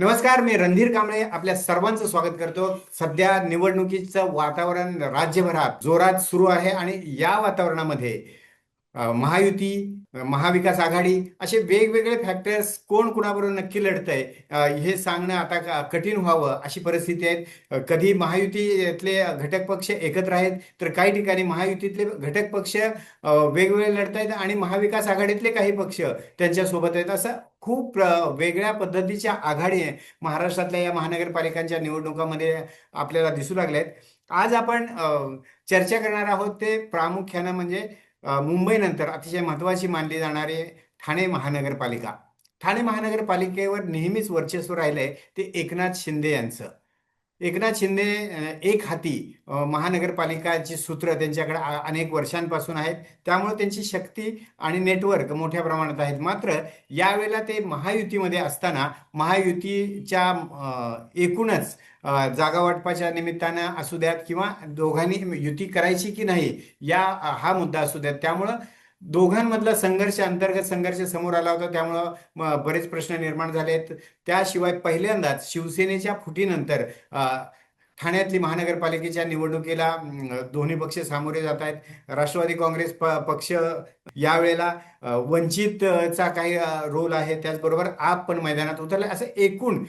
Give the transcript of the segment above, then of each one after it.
नमस्कार, मी रणधीर कांबळे आपल्या सर्वांचं स्वागत करतो. सध्या निवडणुकीचं वातावरण राज्यभरात जोरात सुरू आहे आणि या वातावरणामध्ये महायुती, महाविकास आघाडी असे वेगवेगळे फॅक्टर्स कोण कुणाबरोबर नक्की लढतंय हे सांगणं आता कठीण व्हावं अशी परिस्थिती आहे. कधी महायुतीतले घटक पक्ष एकत्र आहेत, तर काही ठिकाणी महायुतीतले घटक पक्ष वेगवेगळे लढत आहेत आणि महाविकास आघाडीतले काही पक्ष त्यांच्यासोबत आहेत. असं खूप वेगळ्या पद्धतीच्या आघाडी महाराष्ट्रातल्या या महानगरपालिकांच्या निवडणुकामध्ये आपल्याला दिसू लागल्या आहेत. आज आपण चर्चा करणार आहोत ते प्रामुख्यानं म्हणजे मुंबईनंतर अतिशय महत्त्वाची मानली जाणारी ठाणे महानगरपालिका. ठाणे महानगरपालिकेवर नेहमीच वर्चस्व राहिलंय ते एकनाथ शिंदे यांचं. एकनाथ शिंदे एक हाती महानगरपालिकाची सूत्र त्यांच्याकडे अनेक वर्षांपासून आहेत, त्यामुळे त्यांची शक्ती आणि नेटवर्क मोठ्या प्रमाणात आहेत. मात्र यावेळेला ते महायुतीमध्ये असताना महायुतीच्या एकूणच जागा वाटपाच्या निमित्तानं असू द्यात किंवा दोघांनी युती करायची की नाही हा मुद्दा असू द्यात, त्यामुळं दोघांमधला संघर्ष, अंतर्गत संघर्ष समोर आला होता. त्यामुळं बरेच प्रश्न निर्माण झाले आहेत. त्याशिवाय पहिल्यांदाच शिवसेनेच्या फुटीनंतर ठाण्यातली महानगरपालिकेच्या निवडणुकीला दोन्ही पक्ष सामोरे जात आहेत. राष्ट्रवादी काँग्रेस पक्ष यावेळेला वंचितचा काही रोल आहे, त्याचबरोबर आप पण मैदानात उतरले. असं एकूण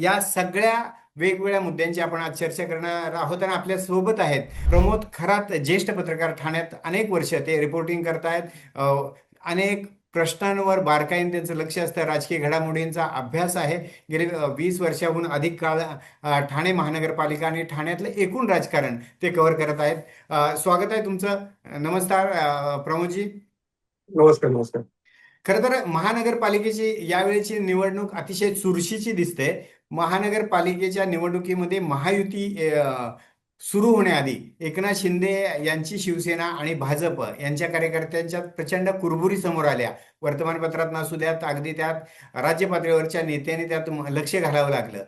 या सगळ्या वेगवेगळ्या मुद्द्यांची आपण आज चर्चा करणार आहोत आणि आपल्या सोबत आहेत प्रमोद खरात, ज्येष्ठ पत्रकार. ठाण्यात अनेक वर्ष ते रिपोर्टिंग करतायत. अनेक प्रश्नांवर बारकाईने त्यांचं लक्ष असतं. राजकीय घडामोडींचा अभ्यास आहे. गेले 20 वर्षाहून अधिक काळ ठाणे महानगरपालिका आणि ठाण्यातलं एकूण राजकारण ते कव्हर करत आहेत. स्वागत आहे तुमचं. नमस्कार प्रमोदजी. नमस्कार. नमस्कार. खरं तर महानगरपालिकेची यावेळेची निवडणूक अतिशय चुरशीची दिसते. महानगरपालिकेच्या निवडणुकीमध्ये महायुती सुरू होण्याआधी एकनाथ शिंदे यांची शिवसेना आणि भाजप यांच्या कार्यकर्त्यांच्या प्रचंड कुरबुरी समोर आल्या. वर्तमानपत्रात नसू द्यात, अगदी त्यात राज्य पातळीवरच्या नेत्यांनी त्यात लक्ष घालावं लागलं.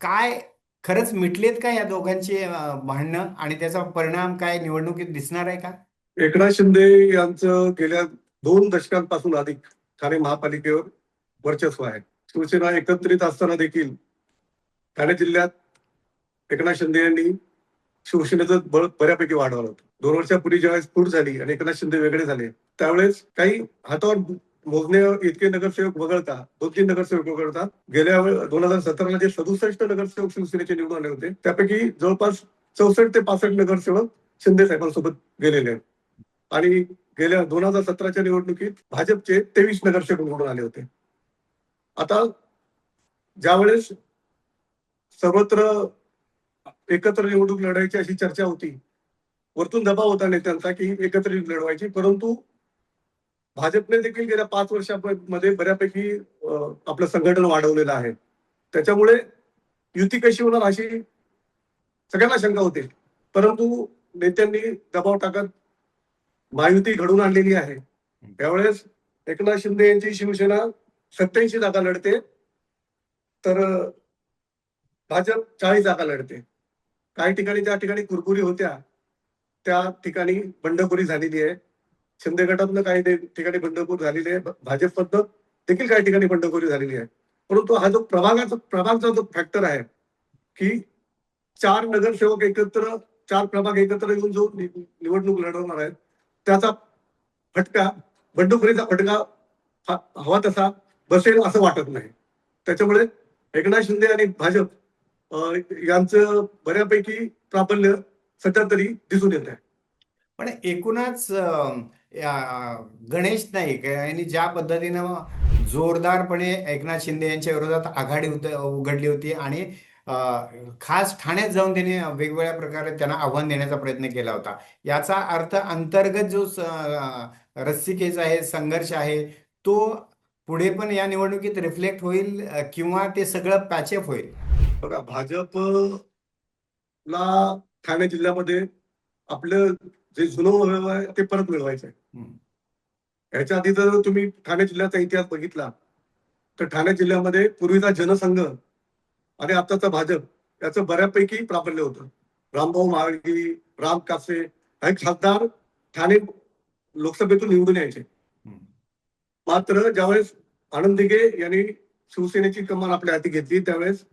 काय खरंच मिटलेत का या दोघांची भांडणं आणि त्याचा परिणाम काय निवडणुकीत दिसणार आहे का? एकनाथ शिंदे यांचं गेल्या 2 दशकांपासून अधिक ठाणे महापालिकेवर वर्चस्व आहे. शिवसेना एकत्रित असताना देखील ठाणे जिल्ह्यात एकनाथ शिंदे यांनी शिवसेनेचं बळ बऱ्यापैकी वाढवलं होतं. 2 वर्षापूर्वी ज्यावेळेस फूट झाली आणि एकनाथ शिंदे वेगळे झाले, त्यावेळेस काही हातावर मोजणे इतके नगरसेवक वगळता 2-3 नगरसेवक वगळता गेल्या 2017ला जे 67 नगरसेवक शिवसेनेचे निवडून आले होते, त्यापैकी जवळपास 64 ते 65 नगरसेवक शिंदे साहेबांसोबत गेलेले आहेत. आणि गेल्या 2017च्या निवडणुकीत भाजपचे 23 नगरसेवक निवडून आले होते. आता ज्यावेळेस सर्वत्र एकत्र निवडणूक लढवायची अशी चर्चा होती, वरतून दबाव होता नेत्यांचा की एकत्र लढवायची, परंतु भाजपने देखील गेल्या 5 वर्षांमध्ये बऱ्यापैकी आपलं संघटन वाढवलेलं आहे. त्याच्यामुळे युती कशी होणार अशी सगळ्यांना शंका होती, परंतु नेत्यांनी दबाव टाकत महायुती घडवून आणलेली आहे. त्यावेळेस एकनाथ शिंदे यांची शिवसेना 87 जागा लढते, तर भाजप 40 जागा लढते. काही ठिकाणी ज्या ठिकाणी कुरकुरी होत्या त्या ठिकाणी बंडखोरी झालेली आहे. शिंदे गटातनं काही ठिकाणी बंडखोरी झालेली आहे, भाजपमधनं देखील काही ठिकाणी बंडखोरी झालेली आहे. परंतु हा जो प्रभागचा जो फॅक्टर आहे की 4 नगरसेवक एकत्र, 4 प्रभाग एकत्र येऊन जो निवडणूक लढवणार आहेत, त्याचा फटका, बंडखोरीचा फटका हवा तसा बसेल असं वाटत नाही. त्याच्यामुळे एकनाथ शिंदे आणि भाजप यांचं बऱ्यापैकी प्राबल्य सध्या तरी दिसून येत आहे. पण एकूणच गणेश नाईक यांनी ज्या पद्धतीनं जोरदारपणे एकनाथ शिंदे यांच्या विरोधात आघाडी उघडली होती आणि खास ठाण्यात जाऊन त्यांनी वेगवेगळ्या प्रकारे त्यांना आव्हान देण्याचा प्रयत्न केला होता. याचा अर्थ अंतर्गत जो रस्सीखेच आहे, संघर्ष आहे, तो पुढे पण या निवडणुकीत रिफ्लेक्ट होईल किंवा ते सगळं पॅचअप होईल? बघा, भाजपला ठाणे जिल्ह्यामध्ये आपलं जे जुनं वैभव आहे ते परत मिळवायचं आहे. याच्या आधी जर तुम्ही ठाणे जिल्ह्याचा इतिहास बघितला तर ठाणे जिल्ह्यामध्ये पूर्वीचा जनसंघ आणि आताचा भाजप याचं बऱ्यापैकी प्राबल्य होतं. रामभाऊ महाळगी, राम कासे हे खासदार ठाणे लोकसभेतून निवडून यायचे. मात्र ज्यावेळेस आनंद दिघे यांनी शिवसेनेची कमान आपल्या हाती घेतली त्यावेळेस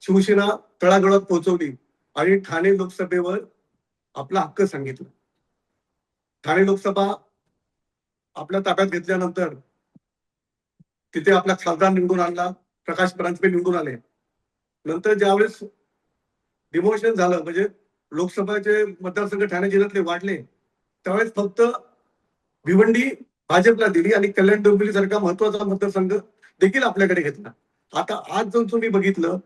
शिवसेना तळागाळात पोहोचवली आणि ठाणे लोकसभेवर आपला हक्क सांगितला. ठाणे लोकसभा आपल्या ताब्यात घेतल्यानंतर तिथे आपला खासदार निवडून आणला, प्रकाश परांजपे निवडून आले. नंतर ज्यावेळेस डिमोशन झालं म्हणजे लोकसभाचे मतदारसंघ ठाणे जिल्ह्यातले वाढले, त्यावेळेस फक्त भिवंडी भाजपला दिली आणि कल्याण डोंबिवली सारखा महत्वाचा मतदारसंघ देखील आपल्याकडे घेतला. आता आज जर तुम्ही बघितलं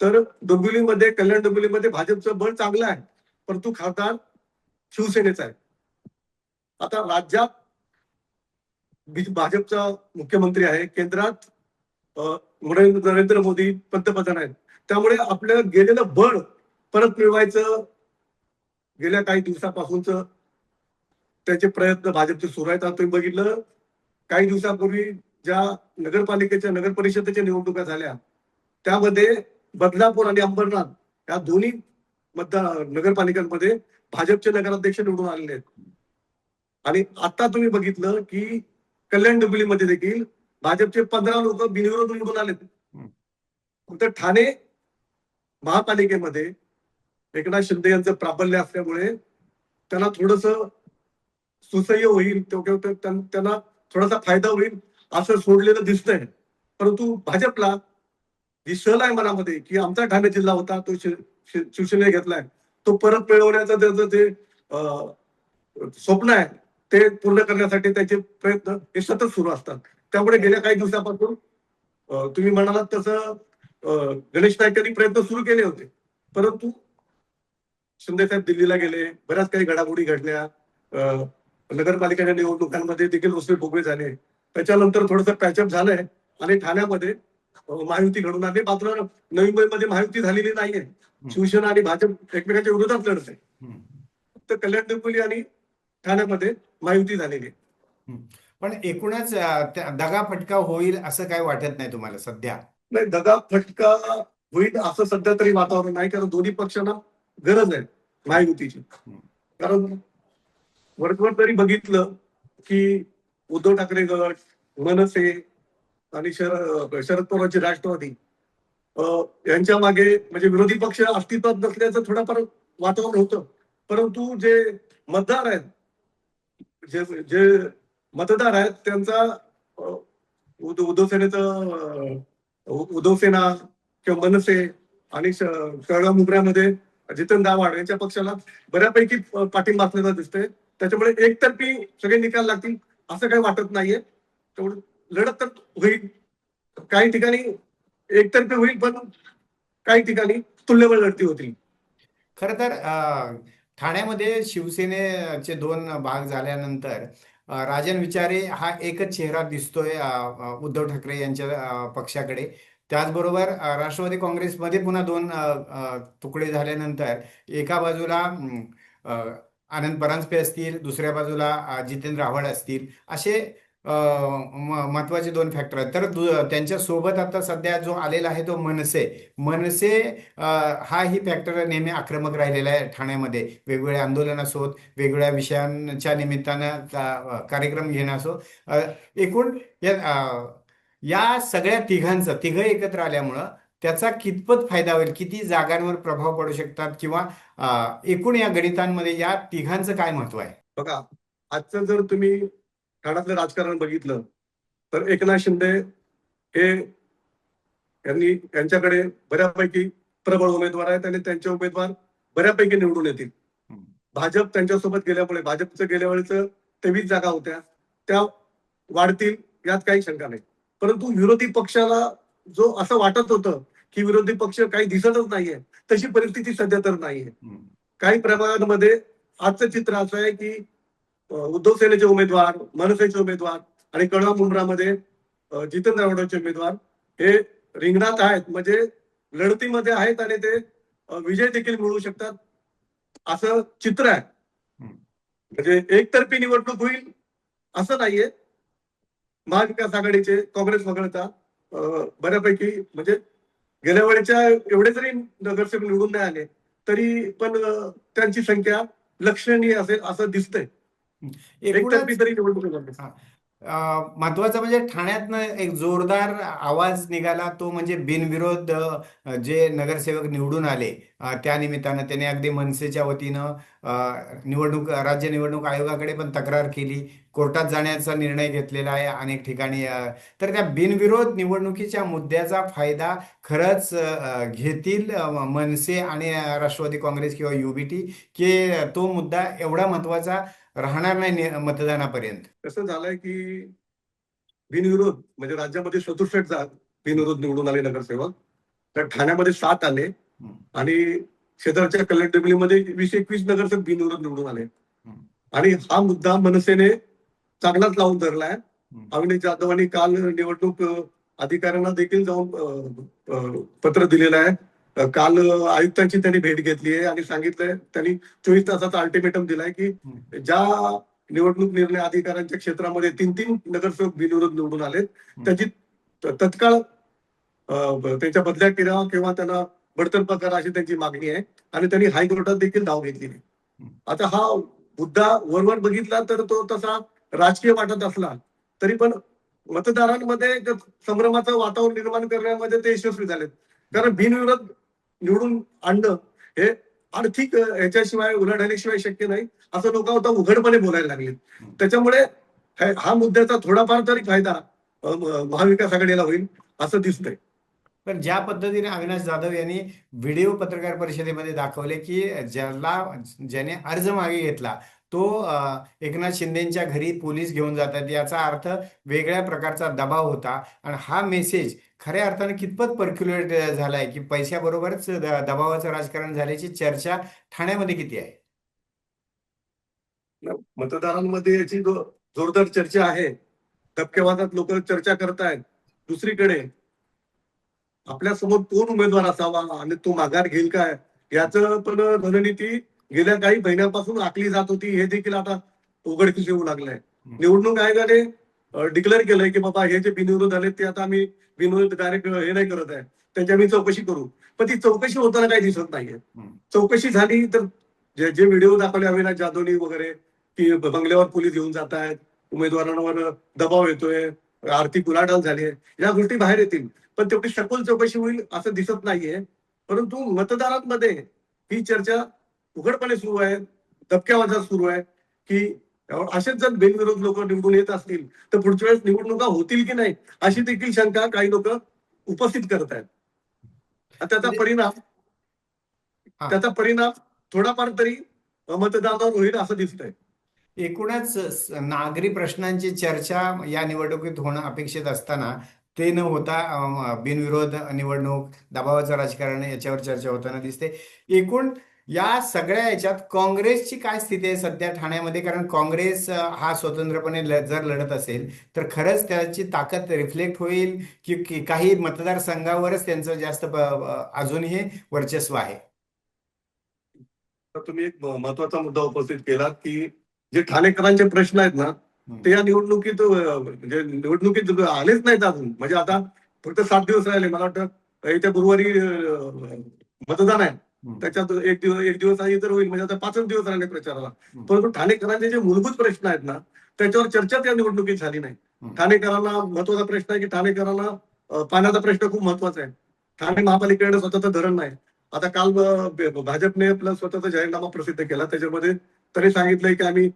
तर डोंबिवलीमध्ये, कल्याण डोंबिवलीमध्ये भाजपचं बळ चांगलं आहे, परंतु खासदार शिवसेनेचा आहे. आता राज्यात भाजपचा मुख्यमंत्री आहे, केंद्रात नरेंद्र मोदी पंतप्रधान आहेत. त्यामुळे आपल्याला गेलेलं बळ परत मिळवायचं गेल्या काही दिवसापासूनच त्याचे प्रयत्न भाजपचे सुरू आहेत. आता तुम्ही बघितलं काही दिवसापूर्वी ज्या नगरपालिकेच्या नगर परिषदेच्या निवडणुका झाल्या त्यामध्ये बदलापूर आणि अंबरनाथ या दोन्ही नगरपालिकांमध्ये भाजपचे नगराध्यक्ष निवडून आलेले आहेत. आणि आता तुम्ही बघितलं की कल्याण डोंबिवलीमध्ये देखील भाजपचे 15 लोक बिनविरोध निवडून आलेत. फक्त ठाणे महापालिकेमध्ये एकनाथ शिंदे यांचं प्राबल्य असल्यामुळे त्यांना थोडस सुसह्य होईल, त्यांना थोडासा फायदा होईल असं सोडलेलं दिसतंय. परंतु भाजपला जी सल आहे मनामध्ये की आमचा ठाणे जिल्हा होता तो शिवसेनेने घेतलाय, तो परत मिळवण्याचं त्याचं ते स्वप्न आहे ते पूर्ण करण्यासाठी त्याचे प्रयत्न हे सतत सुरू असतात. त्यामुळे गेल्या काही दिवसापासून तुम्ही म्हणालात तसं गणेश नाईकांनी प्रयत्न सुरू केले होते, परंतु शिंदे साहेब दिल्लीला गेले, बऱ्याच काही घडामोडी घडल्या, नगरपालिकेच्या निवडणुकांमध्ये देखील उसळे फुगवे झाले. त्याच्यानंतर थोडंसं पॅचअप झालंय आणि ठाण्यामध्ये महायुती घडून आली. मात्र नवी मुंबईमध्ये महायुती झालेली नाहीये. शिवसेना आणि भाजप एकमेकांच्या विरोधात लढत आहे. फक्त कल्याण डोंबिवली आणि ठाण्यामध्ये महायुती झालेली आहे. पण एकूणच दगा फटका होईल असं काय वाटत नाही तुम्हाला सध्या? नाही, दगा फटका होईल असं सध्या तरी वातावरण नाही, कारण दोन्ही पक्षांना गरज आहे महायुतीची. कारण वरवर तरी बघितलं की उद्धव ठाकरे गट, मनसे आणि शरद पवारची राष्ट्रवादी यांच्या मागे म्हणजे विरोधी पक्ष अस्तित्वात नसल्याचं थोडंफार वातावरण होतं. परंतु जे मतदार आहेत, जे मतदार आहेत त्यांचा उद्धव सेना किंवा मनसे आणि कळवा मुंबऱ्यामध्ये जितेंद्र आव्हाड यांच्या पक्षाला बऱ्यापैकी पाठिंबा असलेला दिसतोय. त्याच्यामुळे एकतर्फी सगळे निकाल लागतील असं काही वाटत नाहीये. तेवढं लढत तर होईल, काही ठिकाणी एकतर्फी होईल, पण काही ठिकाणी तुल्यबळ लढती होतील. खर तर ठाण्यामध्ये शिवसेनेचे 2 भाग झाल्यानंतर राजन विचारे हा एकच चेहरा दिसतोय उद्धव ठाकरे यांच्या पक्षाकडे. त्याचबरोबर राष्ट्रवादी काँग्रेसमध्ये पुन्हा 2 तुकडे झाल्यानंतर एका बाजूला आनंद परांजपे असतील, दुसऱ्या बाजूला जितेंद्र आव्हाड असतील, असे महत्वाचे 2 फॅक्टर आहेत. तर त्यांच्या सोबत आता सध्या जो आलेला आहे तो मनसे हा ही फॅक्टर नेहमी आक्रमक राहिलेला आहे ठाण्यामध्ये. वेगवेगळ्या आंदोलन असोत, वेगवेगळ्या विषयांच्या निमित्तानं कार्यक्रम घेणं असो, एकूण या सगळ्या तिघं एकत्र आल्यामुळं त्याचा कितपत फायदा होईल, किती जागांवर प्रभाव पडू शकतात, किंवा एकूण या गणितांमध्ये या तिघांचं काय महत्व आहे? बघा, आजचं जर तुम्ही ठाण्यातलं राजकारण बघितलं तर एकनाथ शिंदे हे यांच्याकडे बऱ्यापैकी प्रबळ उमेदवार आहेत आणि त्यांचे उमेदवार बऱ्यापैकी निवडून येतील. भाजप त्यांच्यासोबत गेल्यामुळे, भाजपचं गेल्या वेळेच 23 जागा होत्या त्या वाढतील यात काही शंका नाही. परंतु विरोधी पक्षाला जो असं वाटत होतं की विरोधी पक्ष काही दिसतच नाहीये, तशी परिस्थिती सध्या तर नाहीये. काही प्रभागांमध्ये आजचं चित्र असं आहे की उद्धव सेनेचे उमेदवार, मनसेचे उमेदवार आणि कळवा मुंब्रामध्ये जितेंद्र आव्हाडचे उमेदवार हे रिंगणात आहेत, म्हणजे लढतीमध्ये आहेत आणि ते विजय देखील मिळवू शकतात असं चित्र आहे. म्हणजे एकतर्फी निवडणूक होईल असं नाहीये. महाविकास आघाडीचे, काँग्रेस वगळता बऱ्यापैकी, म्हणजे गेल्या वेळेच्या एवढे जरी नगरसेवक निवडून नाही आले तरी पण त्यांची संख्या लक्षणीय असेल असं दिसतंय. एकतर्फी तरी निवडणूक महत्वाचं म्हणजे ठाण्यातनं एक जोरदार आवाज निघाला, तो म्हणजे बिनविरोध जे नगरसेवक निवडून आले, त्या निमित्तानं त्याने अगदी मनसेच्या वतीनं राज्य निवडणूक आयोगाकडे पण तक्रार केली, कोर्टात जाण्याचा निर्णय घेतलेला आहे अनेक ठिकाणी. तर त्या बिनविरोध निवडणुकीच्या मुद्द्याचा फायदा खरंच घेतील मनसे आणि राष्ट्रवादी काँग्रेस किंवा युबीटी, की तो मुद्दा एवढा महत्वाचा राहणार नाही मतदानापर्यंत? कसं झालंय की बिनविरोध म्हणजे राज्यामध्ये 67 बिनविरोध निवडून आले नगरसेवक, तर ठाण्यामध्ये 7 आले हं, आणि शेजारच्या कलेक्टेबलीमध्ये 20-21 नगरसेवक बिनविरोध निवडून आले. हं, आणि हा मुद्दा मनसेने चांगलाच लावून धरलाय. हं, अविनाश जाधवांनी काल निवडणूक अधिकाऱ्यांना देखील जाऊन पत्र दिलेलं आहे. काल आयुक्तांची त्यांनी भेट घेतली आहे आणि सांगितलंय, त्यांनी 24 तासाचा अल्टिमेटम दिलाय की हं, ज्या निवडणूक निर्णय अधिकाऱ्यांच्या क्षेत्रामध्ये 3-3 नगरसेवक बिनविरोध निवडून आलेत, हं, त्याची तत्काळ त्यांच्या बदल्या केल्या किंवा त्यांना बडतर्फ करा अशी त्यांची मागणी आहे आणि त्यांनी हायकोर्टात देखील धाव घेतलेली आहे. हं. आता हा मुद्दा वरवर बघितला तर तो तसा राजकीय वाटत असला तरी पण मतदारांमध्ये एक संभ्रमाचं वातावरण निर्माण करण्यामध्ये ते यशस्वी झालेत. कारण बिनविरोध निवडून आणणं हे आर्थिक ह्याच्याशिवाय उलाढालीशिवाय शक्य नाही, असं लोक आता उघडपणे बोलायला लागले. त्याच्यामुळे हा मुद्द्याचा थोडाफार तरी फायदा महाविकास आघाडीला होईल असं दिसतंय. पण ज्या पद्धतीने अविनाश जाधव यांनी व्हिडिओ पत्रकार परिषदेमध्ये दाखवले, की ज्याने अर्ज मागे घेतला तो एकनाथ शिंदेच्या घरी पोलीस घेऊन जातात, याचा अर्थ वेगळ्या प्रकारचा दबाव होता. आणि हा मेसेज खऱ्या अर्थाने कितपत पर्क्युलेट झालाय, की पैशाबरोबरच दबावाचं राजकारण झाल्याची चर्चा ठाण्यामध्ये किती आहे? मतदारांमध्ये याची जोरदार चर्चा आहे. धक्केवादात लोक चर्चा करतायत. दुसरीकडे आपल्या समोर कोण उमेदवार असावा आणि तो माघार घेईल काय, याचं पण रणनीती गेल्या काही महिन्यापासून आखली जात होती, हे देखील आता उघडकीस येऊ लागलंय. निवडणूक आयोगाने डिक्लेअर केलंय की बाबा हे जे बिनविरोध आले ते आता आम्ही बिनविरोध डायरेक्ट हे नाही करत आहे, त्यांची आम्ही चौकशी करू. पण ती चौकशी होताना काही दिसत नाहीये. चौकशी झाली तर जे जे व्हिडिओ दाखवले अविनाश जाधवनी वगैरे, की बंगल्यावर पोलीस घेऊन जात आहेत, उमेदवारांवर दबाव येतोय, आर्थिक उलाढाल झाली आहे, या गोष्टी बाहेर येतील. पण तेवढी सखोल चौकशी होईल असं दिसत नाहीये. परंतु मतदारांमध्ये ही चर्चा उघडपणे सुरू आहे, दबक्या आवाजात सुरू आहे की असेच जर बिनविरोध लोक निवडून येत असतील तर पुढच्या वेळेस निवडणुका होतील की नाही, अशी देखील शंका काही लोक उपस्थित करत आहेत. त्याचा म्हणजे परिणाम हा, त्याचा परिणाम थोडाफार तरी मतदानावर होईल असं दिसतंय. एकूणच नागरी प्रश्नांची चर्चा या निवडणुकीत होणं अपेक्षित असताना ते न होता बिनविरोध निवडणूक, दबावाचं राजकारण याच्यावर चर्चा होताना दिसते. एकूण या सगळ्या याच्यात काँग्रेसची काय स्थिती आहे सध्या ठाण्यामध्ये? कारण काँग्रेस हा स्वतंत्रपणे जर लढत असेल तर खरंच त्याची ताकद रिफ्लेक्ट होईल, की काही मतदारसंघावरच त्यांचं जास्त अजूनही वर्चस्व आहे? तर तुम्ही एक महत्वाचा मुद्दा उपस्थित केलात की जे ठाणेकरांचे प्रश्न आहेत ना, हम्म, ते या निवडणुकीत म्हणजे निवडणुकीत आलेच नाहीत अजून. म्हणजे आता फक्त 7 दिवस राहिले. मला वाटतं येत्या गुरुवारी मतदान आहे. हम्म, त्याच्यात एक दिवस आधी तर होईल, म्हणजे आता 5च दिवस राहिले प्रचाराला. हम्म, परंतु ठाणेकरांचे जे मूलभूत प्रश्न आहेत ना, त्याच्यावर चर्चाच या निवडणुकीत झाली नाही. हम्म, ठाणेकरांना महत्वाचा प्रश्न आहे की ठाणेकरांना पाण्याचा प्रश्न खूप महत्वाचा आहे. ठाणे महापालिकेकडे स्वतःचं धरण नाही. आता काल भाजपने आपला स्वतःचा जाहीरनामा प्रसिद्ध केला. त्याच्यामध्ये त्यांनी सांगितलंय की आम्ही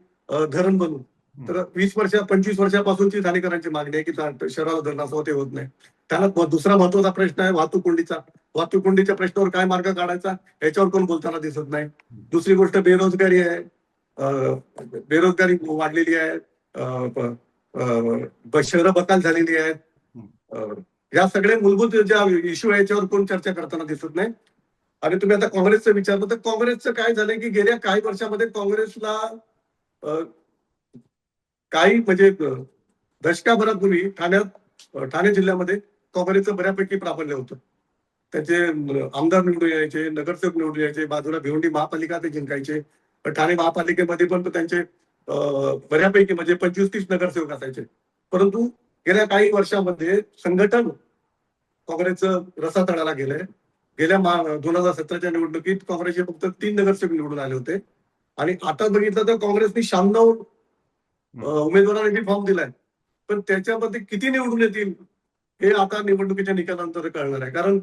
धरण बनवू. हम्म. तर 25 वर्षापासूनची ठाणेकरांची मागणी आहे की शहराला धरण असावं, ते होत नाही. त्याला दुसरा महत्वाचा प्रश्न आहे वाहतूक कोंडीचा. वाहतूक कोंडीच्या प्रश्नावर काय मार्ग काढायचा, याच्यावर कोण बोलताना दिसत नाही. दुसरी गोष्ट बेरोजगारी आहे. बेरोजगारी वाढलेली आहे. शहरं बकाल झालेली आहेत. अ, या सगळ्या मूलभूत ज्या इश्यू आहे याच्यावर कोण चर्चा करताना दिसत नाही. आणि तुम्ही आता काँग्रेसचं विचारलं तर काँग्रेसचं काय झालंय की गेल्या काही वर्षामध्ये काँग्रेसला अ, काही म्हणजे दशकाभरापूर्वी ठाणे जिल्ह्यामध्ये काँग्रेसचं बऱ्यापैकी प्राबल्य होतं. त्याचे आमदार निवडून यायचे, नगरसेवक निवडून यायचे, बाजूला भिवंडी महापालिका ते जिंकायचे. पण ठाणे महापालिकेमध्ये पण त्यांचे बऱ्यापैकी म्हणजे 25-30 नगरसेवक असायचे. परंतु गेल्या काही वर्षामध्ये संघटन काँग्रेसचं रसातळाला गेलंय. गेल्या 2017च्या निवडणुकीत काँग्रेसचे फक्त 3 नगरसेवक निवडून आले होते. आणि आता बघितलं तर काँग्रेसने 96 उमेदवारांनी फॉर्म दिलाय. पण त्याच्यामध्ये किती निवडून येतील हे आता निवडणुकीच्या निकालानंतर कळणार आहे. कारण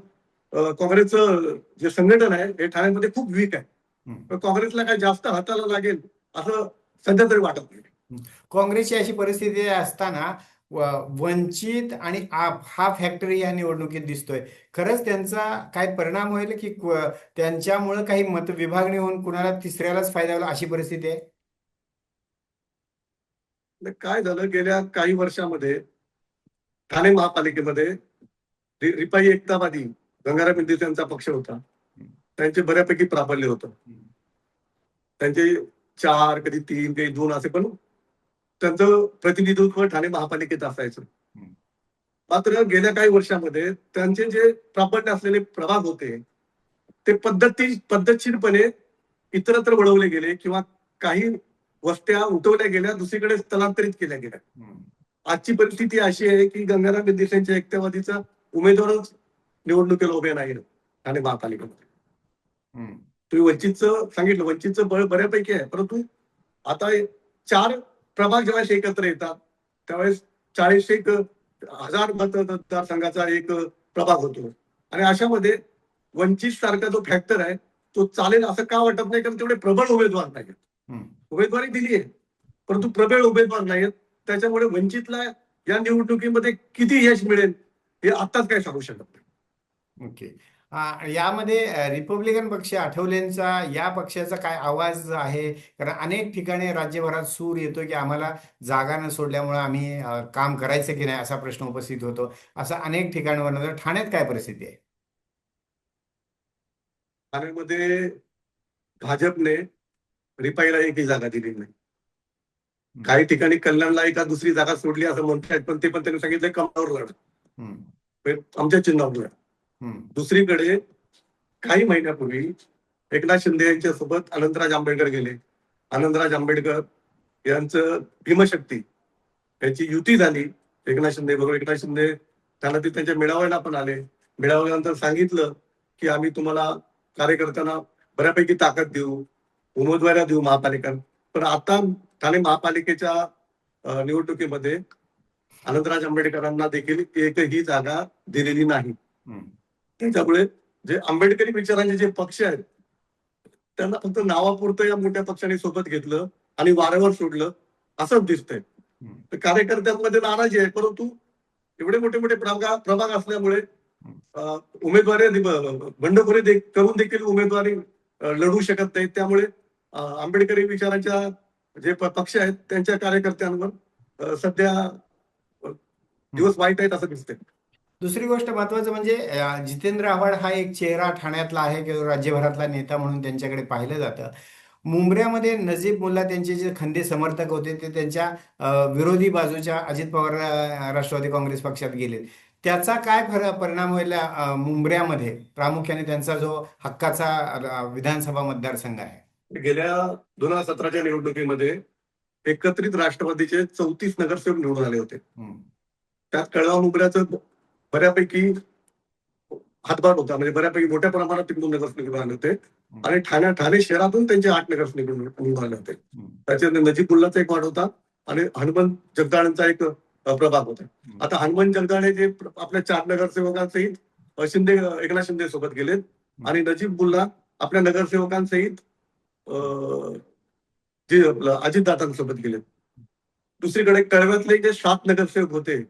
काँग्रेसचं जे संघटन आहे हे ठाण्यामध्ये खूप वीक आहे. हम्म. पण काँग्रेसला काय जास्त हाताला लागेल असं सध्या तरी वाटत नाही. काँग्रेसची अशी परिस्थिती असताना वंचित आणि आप हा फॅक्टरी या निवडणुकीत दिसतोय. खरंच त्यांचा काय परिणाम होईल की त्यांच्यामुळे काही मत विभागणी होऊन कुणाला तिसऱ्यालाच फायदा होईल अशी परिस्थिती आहे? तर काय झालं गेल्या काही वर्षामध्ये ठाणे महापालिकेमध्ये रिपाई एकतावादी गंगाराम इंदिरे यांचा पक्ष होता. त्यांचे बऱ्यापैकी प्राबल्य होतं. त्यांचे 4 कधी 3 कधी 2 असे पण त्यांचं प्रतिनिधित्व ठाणे महापालिकेत असायचं. मात्र गेल्या काही वर्षामध्ये त्यांचे जे प्राबल्य असलेले प्रभाग होते ते पद्धतशीरपणे इतरत्र वळवले गेले किंवा काही वस्त्या उठवल्या गेल्या, दुसरीकडे स्थलांतरित केल्या गेल्या. आजची परिस्थिती अशी आहे की गंगाराम इंदिरे यांच्या एकतेवादीचा उमेदवारच निवडणुकीला उभे नाही ठाणे महापालिकेमध्ये. तुम्ही वंचितचं सांगितलं, वंचितचं बळ बऱ्यापैकी आहे, परंतु आता 4 प्रभाग जेव्हा एकत्र येतात त्यावेळेस 40,000 मतदारसंघाचा एक प्रभाग होतो आणि अशामध्ये वंचित सारखा जो फॅक्टर आहे तो चालेल असं का वाटत नाही, कारण तेवढे प्रबळ उमेदवार नाहीत. उमेदवारी दिली आहे परंतु प्रबळ उमेदवार नाहीत. त्याच्यामुळे वंचितला या निवडणुकीमध्ये किती यश मिळेल हे आताच काय सांगू शकत नाही. ओके. यामध्ये रिपब्लिकन पक्ष आठवलेंचा या पक्षाचा काय आवाज आहे? कारण अनेक ठिकाणी राज्यभरात सूर येतो की आम्हाला जागा न सोडल्यामुळे आम्ही काम करायचं की नाही असा प्रश्न उपस्थित होतो. असं अनेक ठिकाणावर ठाण्यात काय परिस्थिती आहे? ठाण्यामध्ये भाजपने रिपाईला एकही जागा दिली नाही. काही ठिकाणी कल्याणला एका दुसरी जागा सोडली असं म्हणतात, पण ते पण त्यांनी सांगितलं कमळावर लढ, आमच्या चिन्हावर लढ. दुसरीकडे काही महिन्यापूर्वी एकनाथ शिंदे यांच्या सोबत अनंतराज आंबेडकर गेले. अनंतराज आंबेडकर यांचं भीमशक्ती यांची युती झाली एकनाथ शिंदे बरोबर. एकनाथ शिंदे त्यांना ते त्यांच्या मेळाव्याला पण आले. मेळाव्यानंतर सांगितलं की आम्ही तुम्हाला कार्यकर्त्यांना बऱ्यापैकी ताकद देऊ, उमेदवाऱ्या देऊ महापालिका. पण आता ठाणे महापालिकेच्या निवडणुकीमध्ये अनंतराज आंबेडकरांना देखील एकही जागा दिलेली नाही. त्याच्यामुळे जे आंबेडकरी विचारांचे जे पक्ष आहेत त्यांना फक्त नावापुरतं या मोठ्या पक्षाने सोबत घेतलं आणि वाऱ्यावर सोडलं असंच दिसतंय. कार्यकर्त्यांमध्ये नाराजी आहे, परंतु एवढे मोठे मोठे प्रभाग असल्यामुळे उमेदवारी बंडखोरी करून देखील उमेदवारी लढू शकत नाहीत. त्यामुळे आंबेडकरी विचारांच्या जे पक्ष आहेत त्यांच्या कार्यकर्त्यांवर सध्या दिवस वाईट आहेत असं दिसतंय. दुसरी गोष्ट महत्वाचं म्हणजे जितेंद्र आव्हाड हा एक चेहरा ठाण्यातला आहे किंवा राज्यभरातला नेता म्हणून त्यांच्याकडे पाहिलं जातं. मुंबऱ्यामध्ये नजीब मुल्ला त्यांचे जे खंदे समर्थक होते ते त्यांच्या विरोधी बाजूच्या अजित पवार राष्ट्रवादी काँग्रेस पक्षात गेले. त्याचा काय परिणाम होईल मुंबऱ्यामध्ये, प्रामुख्याने त्यांचा जो हक्काचा विधानसभा मतदारसंघ आहे? गेल्या 2017च्या निवडणुकीमध्ये एकत्रित राष्ट्रवादीचे 34 नगरसेवक निवडून आले होते. त्यात कळवा मुंबऱ्याचं बऱ्यापैकी हातभार होता, म्हणजे बऱ्यापैकी मोठ्या प्रमाणात तिकडून नगरसेवक निवडून आले होते आणि ठाणे शहरातून त्यांचे 8 नगरसेवक निवडून आले होते. त्याच्यात नजीब एक वाढ होता आणि हनुमंत जगदाळेंचा एक प्रभाग होता. आता हनुमंत जगदाळे जे आपल्या 4 नगरसेवकांसहित एकनाथ शिंदे सोबत गेलेत आणि नजीब बुल्ला आपल्या नगरसेवकांसहित जे आपलं अजितदादांसोबत गेलेत. दुसरीकडे कळव्यातले जे 7 नगरसेवक होते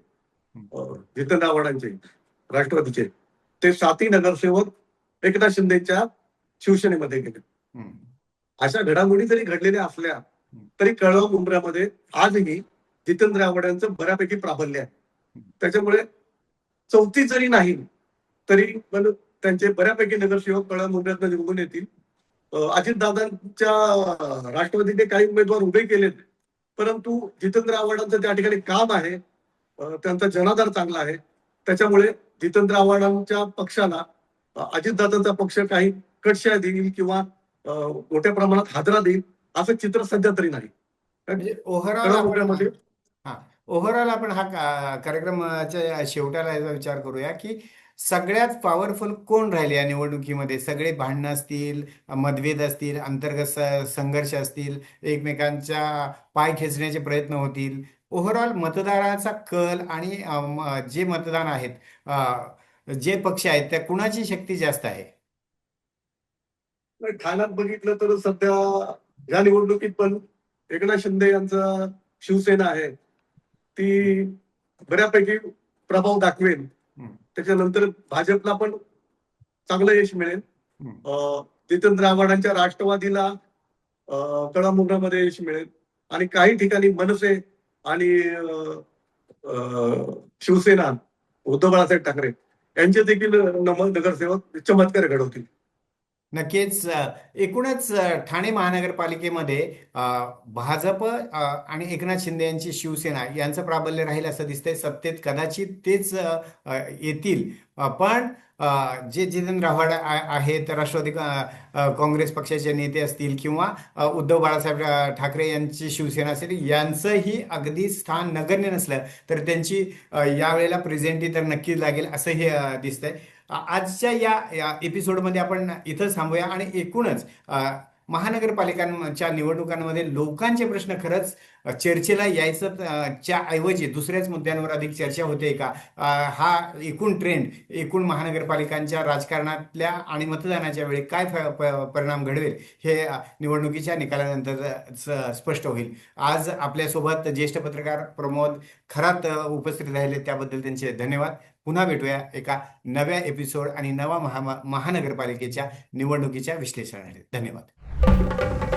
जितेंद्र आव्हाडांचे राष्ट्रवादीचे, ते 7ही नगरसेवक एकनाथ शिंदेच्या शिवसेनेमध्ये गेले. अशा घडामोडी जरी घडलेल्या असल्या तरी कळवा मुंबऱ्यामध्ये आजही जितेंद्र आव्हाड यांचं बऱ्यापैकी प्राबल्य आहे. त्याच्यामुळे 34 जरी नाही तरी पण त्यांचे बऱ्यापैकी नगरसेवक कळवा मुंबऱ्यात निवडून येतील. अजितदादांच्या राष्ट्रवादीने काही उमेदवार उभे केलेत, परंतु जितेंद्र आव्हाडांचं त्या ठिकाणी काम आहे, त्यांचा जनाधार चांगला आहे. त्याच्यामुळे जितेंद्र आव्हाडांच्या पक्षाला अजितदादांचा पक्ष काही कटशा देईल किंवा मोठ्या प्रमाणात हादरा देईल असं चित्र सध्या तरी नाही. म्हणजे ओव्हरऑल आपण हा कार्यक्रमाच्या शेवटाला याचा विचार करूया की सगळ्यात पॉवरफुल कोण राहील या निवडणुकीमध्ये? सगळे भांडणं असतील, मतभेद असतील, अंतर्गत संघर्ष असतील, एकमेकांच्या पाय खेचण्याचे प्रयत्न होतील, ओव्हरऑल मतदाराचा कल आणि जे मतदान आहेत, जे पक्ष आहेत, त्या कुणाची शक्ती जास्त आहे? नाही, ठाण्यात बघितलं तर सध्या या निवडणुकीत पण एकनाथ शिंदे यांचा शिवसेना आहे ती बऱ्यापैकी प्रभाव दाखवेल. हं, त्याच्यानंतर भाजपला पण चांगलं यश मिळेल. हं. जितेंद्र आव्हाडांच्या राष्ट्रवादीला कळमनुरामध्ये यश मिळेल आणि काही ठिकाणी मनसे आणि शिवसेना उद्धव बाळासाहेब ठाकरे यांचे देखील नगरसेवक चमत्कार घडवतील. नक्कीच. एकूणच ठाणे महानगरपालिकेमध्ये अ, भाजप आणि एकनाथ शिंदे यांची शिवसेना यांचं प्राबल्य राहील असं दिसतंय. सत्तेत कदाचित तेच येतील. पण जे जितेंद्र आव्हाड आहेत, राष्ट्रवादी काँग्रेस पक्षाचे नेते असतील किंवा उद्धव बाळासाहेब ठाकरे यांची शिवसेना असेल, यांचंही अगदी स्थान नगण्य नसलं तर त्यांची यावेळेला प्रेझेंटी तर नक्कीच लागेल असंही दिसतंय. आजच्या या एपिसोडमध्ये आपण इथंच थांबूया आणि एकूणच महानगरपालिकांच्या निवडणुकांमध्ये लोकांचे प्रश्न खरंच चर्चेला यायचं च्या ऐवजी दुसऱ्याच मुद्द्यांवर अधिक चर्चा होते का, हा एकूण ट्रेंड एकूण महानगरपालिकांच्या राजकारणातल्या आणि मतदानाच्या वेळी काय परिणाम घडवेल हे निवडणुकीच्या निकालानंतर स्पष्ट होईल. आज आपल्यासोबत ज्येष्ठ पत्रकार प्रमोद खरात उपस्थित राहिले, त्याबद्दल त्यांचे धन्यवाद. पुन्हा भेटूया एका नव्या एपिसोड आणि नवा महानगरपालिकेच्या निवडणुकीच्या विश्लेषणासाठी. धन्यवाद.